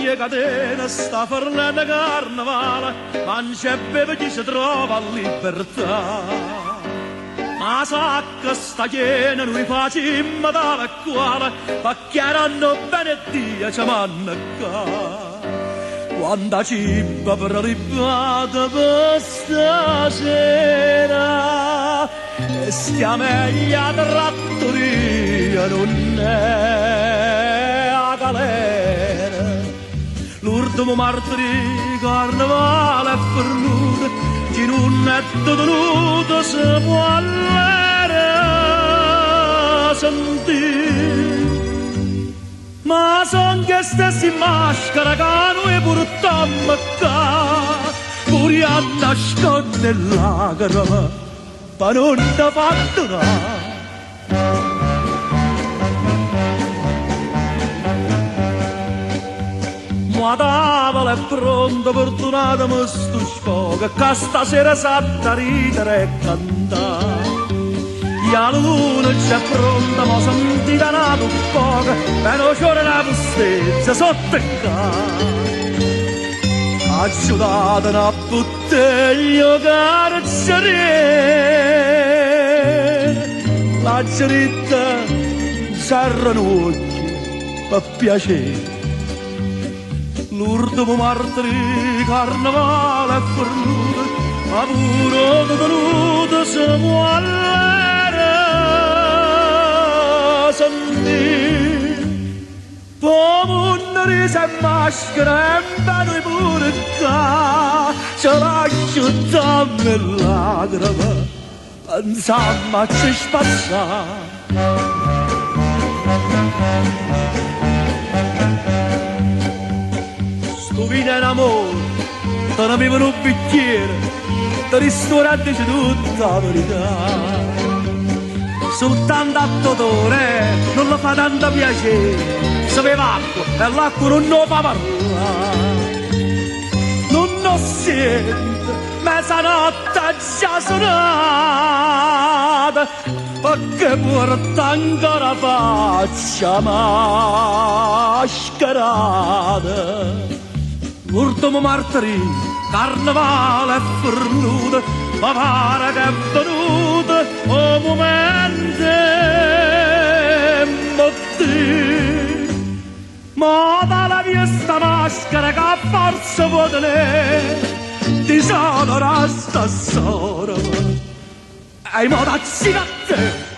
mie catena sta parlando carnevale, mangia e beve chi si trova a libertà. Ma sa che sta piena noi facciamo dalla quale, perché erano bene Dio ci manca. Quando cibo prelibato per stasera, e stia meglio a trattoria, non è a galera. L'ultimo martedì carnevale è fernuto, chi non è tenuto si può all'era sentire. Ma son che stessi in maschera che noi portammo qua, pure a nascondere lacrime, ma non ti fatto là. Ma tavola è pronta per donarmi sto sfogo, che stasera satta ridere e cantare. La luna c'è pronta, ma sentita nato poco, però c'è la bustezza sotto il capo. Aggiudata una bottiglia carceriera, la giritta serra un occhio per piacere. L'ultimo martedì carnevale è fernuto, ma pure tenuto si muore sentire. Come un riso e maschera e bene pure qua, ce lascio dammi lacrime, pensammo a ci spassare. Sto vino in amore, te ne bevono un bicchiere, te ristorante c'è tutta la verità. Soltanto a Totore non lo fa tanto piacere, se beve acqua e l'acqua non lo fa parlare. Non lo sento, mezzanotte già suonata, perché porta ancora faccia mascherata. L'ultimo martedì, carnevale è fernuto, ma pare che è venuto un momento emotivo. Ma dalla mia sta maschera che forse può tenere, ti sono resta solo, e mo' da a te.